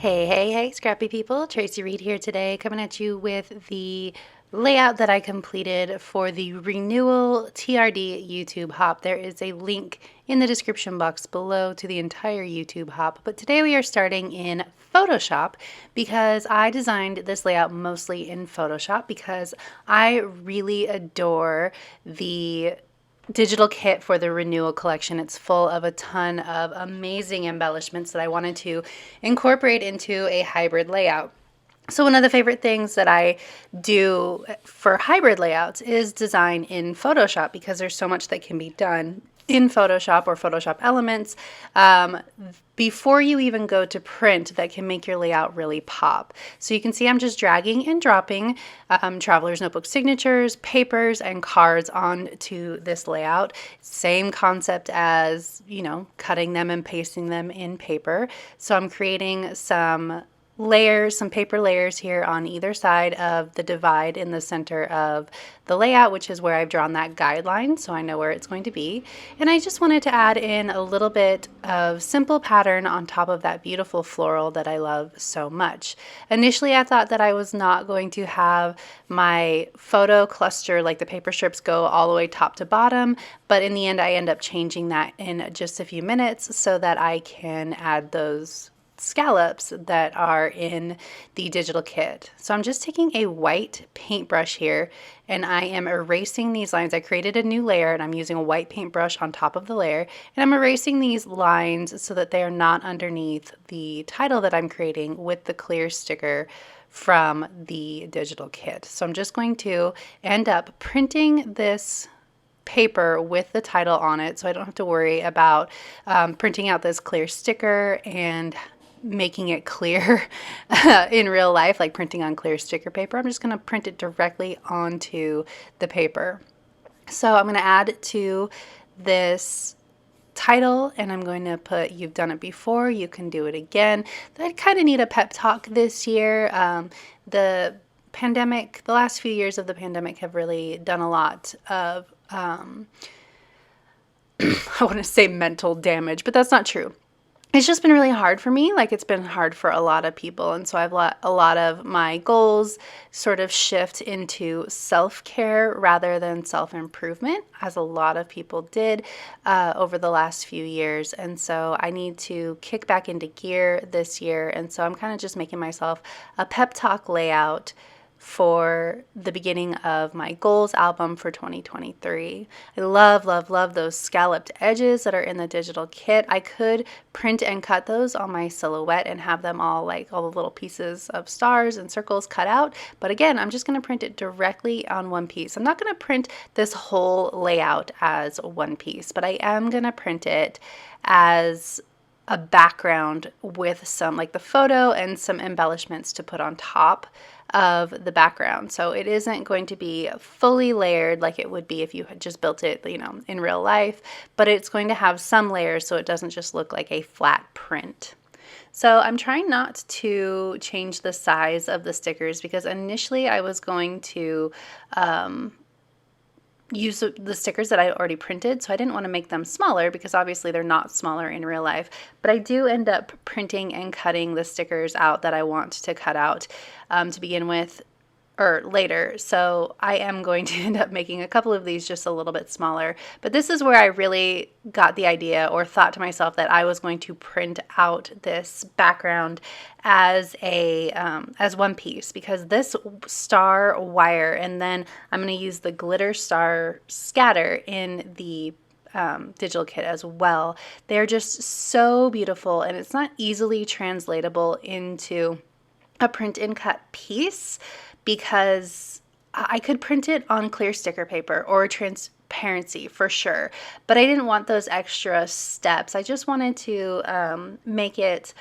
Hey, scrappy people. Traci Reed here today, coming at you with the layout that I completed for the Renewal TRD YouTube Hop. There is a link in the description box below to the entire YouTube Hop, but today we are starting in Photoshop because I designed this layout mostly in Photoshop because I really adore the digital kit for the Renewal collection. It's full of a ton of amazing embellishments that I wanted to incorporate into a hybrid layout. So one of the favorite things that I do for hybrid layouts is design in Photoshop because there's so much that can be done in Photoshop or Photoshop elements before you even go to print that can make your layout really pop. So you can see I'm just dragging and dropping Traveler's Notebook signatures, papers, and cards onto this layout. Same concept as, cutting them and pasting them in paper. So I'm creating some layers, some paper layers here on either side of the divide in the center of the layout, which is where I've drawn that guideline so I know where it's going to be. And I just wanted to add in a little bit of simple pattern on top of that beautiful floral that I love so much. Initially, I thought that I was not going to have my photo cluster, like the paper strips, go all the way top to bottom, but in the end, I end up changing that in just a few minutes so that I can add those scallops that are in the digital kit. So I'm just taking a white paintbrush here and I am erasing these lines. I created a new layer and I'm using a white paintbrush on top of the layer, and I'm erasing these lines so that they are not underneath the title that I'm creating with the clear sticker from the digital kit. So I'm just going to end up printing this paper with the title on it so I don't have to worry about printing out this clear sticker and making it clear in real life, like printing on clear sticker paper. I'm just going to print it directly onto the paper. So I'm going to add to this title and I'm going to put, "You've done it before, you can do it again." I kind of need a pep talk this year. The pandemic, the last few years of the pandemic have really done a lot of, I want to say mental damage, but that's not true. It's just been really hard for me. Like, it's been hard for a lot of people. And so I've let a lot of my goals sort of shift into self-care rather than self-improvement, as a lot of people did over the last few years. And so I need to kick back into gear this year. And so I'm kind of just making myself a pep talk layout for the beginning of my goals album for 2023. I love those scalloped edges that are in the digital kit. I could print and cut those on my silhouette and have them all, like all the little pieces of stars and circles cut out. But again, I'm just going to print it directly on one piece. I'm not going to print this whole layout as one piece, but I am going to print it as a background with some, like the photo and some embellishments to put on top of the background. So it isn't going to be fully layered like it would be if you had just built it, in real life, but it's going to have some layers so it doesn't just look like a flat print. So I'm trying not to change the size of the stickers because initially I was going to use the stickers that I already printed, so I didn't want to make them smaller because obviously they're not smaller in real life, but I do end up printing and cutting the stickers out that I want to cut out to begin with or later. So I am going to end up making a couple of these just a little bit smaller, but this is where I really got the idea or thought to myself that I was going to print out this background as as one piece, because this star wire, and then I'm going to use the glitter star scatter in the digital kit as well. They're just so beautiful, and it's not easily translatable into a print and cut piece because I could print it on clear sticker paper or transparency for sure, but I didn't want those extra steps. I just wanted to make it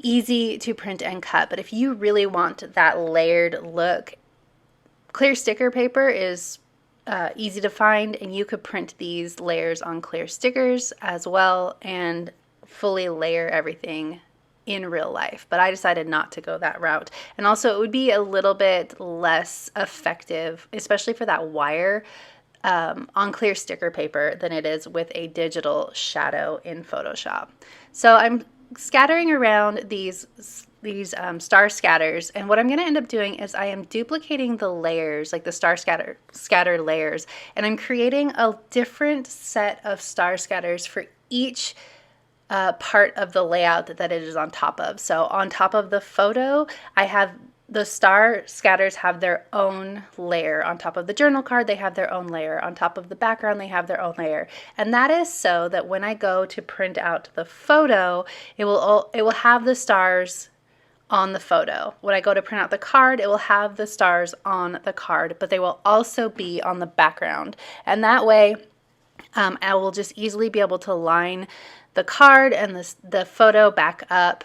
easy to print and cut. But if you really want that layered look, clear sticker paper is easy to find, and you could print these layers on clear stickers as well and fully layer everything in real life. But I decided not to go that route. And also it would be a little bit less effective, especially for that wire, on clear sticker paper than it is with a digital shadow in Photoshop. So I'm scattering around these star scatters, and what I'm going to end up doing is I am duplicating the layers, like the scatter layers, and I'm creating a different set of star scatters for each part of the layout that it is on top of. So on top of the photo, I have the star scatters have their own layer. On top of the journal card, they have their own layer. On top of the background, they have their own layer. And that is so that when I go to print out the photo, it will have the stars on the photo. When I go to print out the card, it will have the stars on the card, but they will also be on the background. And that way, I will just easily be able to line the card and the photo back up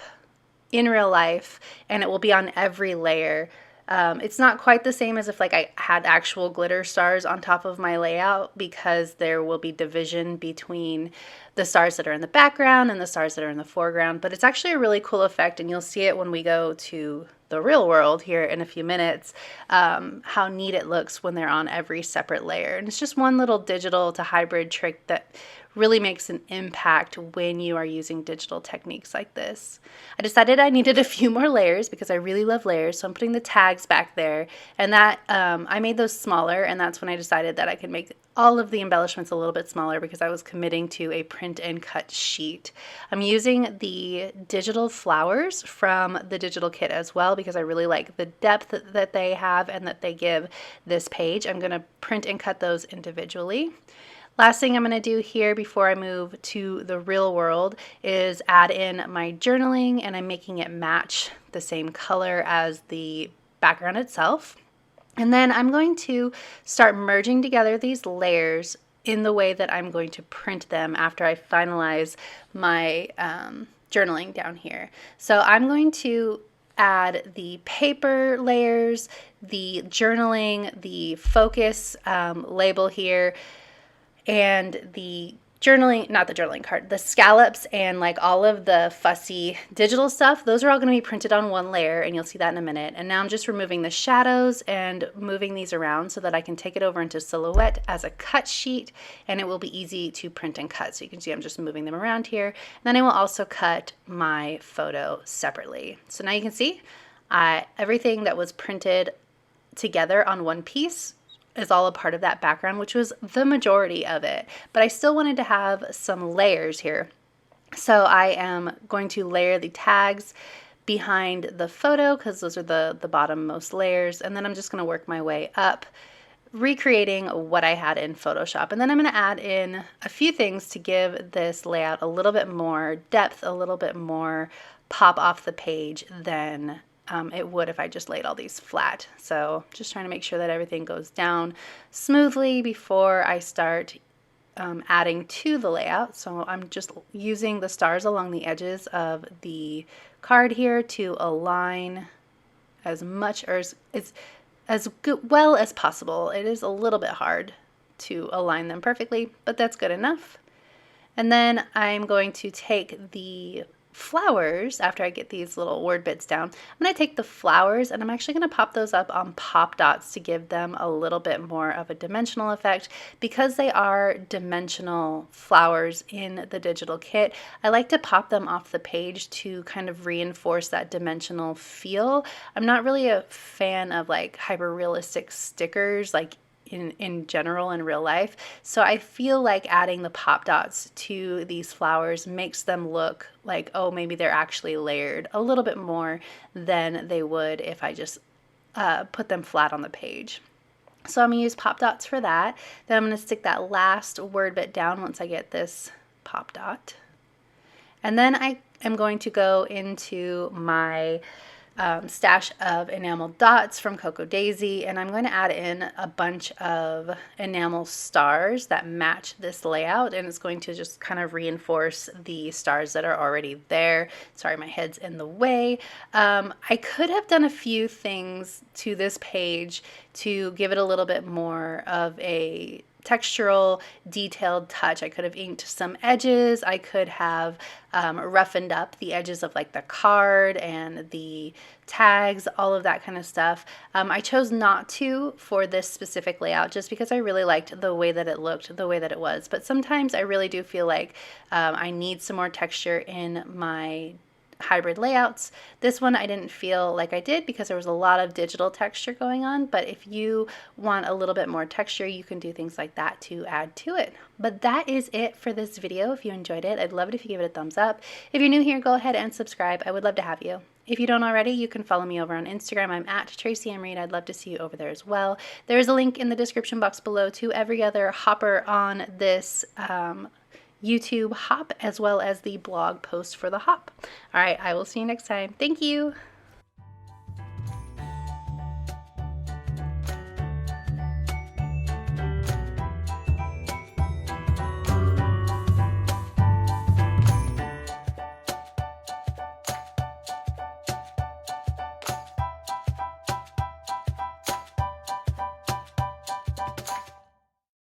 in real life, and it will be on every layer. It's not quite the same as if like I had actual glitter stars on top of my layout, because there will be division between the stars that are in the background and the stars that are in the foreground, but it's actually a really cool effect, and you'll see it when we go to the real world here in a few minutes, how neat it looks when they're on every separate layer. And it's just one little digital to hybrid trick that really makes an impact when you are using digital techniques like this. I decided I needed a few more layers because I really love layers, so I'm putting the tags back there, and that I made those smaller, and that's when I decided that I could make all of the embellishments a little bit smaller because I was committing to a print and cut sheet. I'm using the digital flowers from the digital kit as well because I really like the depth that they have and that they give this page. I'm going to print and cut those individually. Last thing I'm going to do here before I move to the real world is add in my journaling, and I'm making it match the same color as the background itself. And then I'm going to start merging together these layers in the way that I'm going to print them after I finalize my journaling down here. So I'm going to add the paper layers, the journaling, the focus label here, and the journaling, not the journaling card, the scallops and like all of the fussy digital stuff, those are all going to be printed on one layer, and you'll see that in a minute. And now I'm just removing the shadows and moving these around so that I can take it over into Silhouette as a cut sheet, and it will be easy to print and cut. So you can see I'm just moving them around here. And then I will also cut my photo separately. So now you can see everything that was printed together on one piece is all a part of that background, which was the majority of it. But I still wanted to have some layers here. So I am going to layer the tags behind the photo because those are the bottom-most layers. And then I'm just going to work my way up, recreating what I had in Photoshop. And then I'm going to add in a few things to give this layout a little bit more depth, a little bit more pop off the page than it would if I just laid all these flat. So just trying to make sure that everything goes down smoothly before I start adding to the layout. So I'm just using the stars along the edges of the card here to align as much or as well as possible. It is a little bit hard to align them perfectly, but that's good enough. And then I'm going to take the flowers, after I get these little word bits down, I'm going to take the flowers and I'm actually going to pop those up on pop dots to give them a little bit more of a dimensional effect. Because they are dimensional flowers in the digital kit, I like to pop them off the page to kind of reinforce that dimensional feel. I'm not really a fan of like hyper realistic stickers like in general in real life. So I feel like adding the pop dots to these flowers makes them look like, oh, maybe they're actually layered a little bit more than they would if I just put them flat on the page. So I'm going to use pop dots for that. Then I'm going to stick that last word bit down once I get this pop dot. And then I am going to go into my stash of enamel dots from Cocoa Daisy, and I'm going to add in a bunch of enamel stars that match this layout, and it's going to just kind of reinforce the stars that are already there. Sorry, my head's in the way. I could have done a few things to this page to give it a little bit more of a textural, detailed touch. I could have inked some edges. I could have roughened up the edges of like the card and the tags, all of that kind of stuff. I chose not to for this specific layout just because I really liked the way that it looked, the way that it was. But sometimes I really do feel like I need some more texture in my hybrid layouts. This one I didn't feel like I did because there was a lot of digital texture going on, but if you want a little bit more texture, you can do things like that to add to it. But that is it for this video. If you enjoyed it, I'd love it if you give it a thumbs up. If you're new here, go ahead and subscribe. I would love to have you. If you don't already, you can follow me over on Instagram. I'm at Traci M. Reed. I'd love to see you over there as well. There is a link in the description box below to every other hopper on this YouTube hop, as well as the blog post for the hop. All right, I will see you next time. Thank you.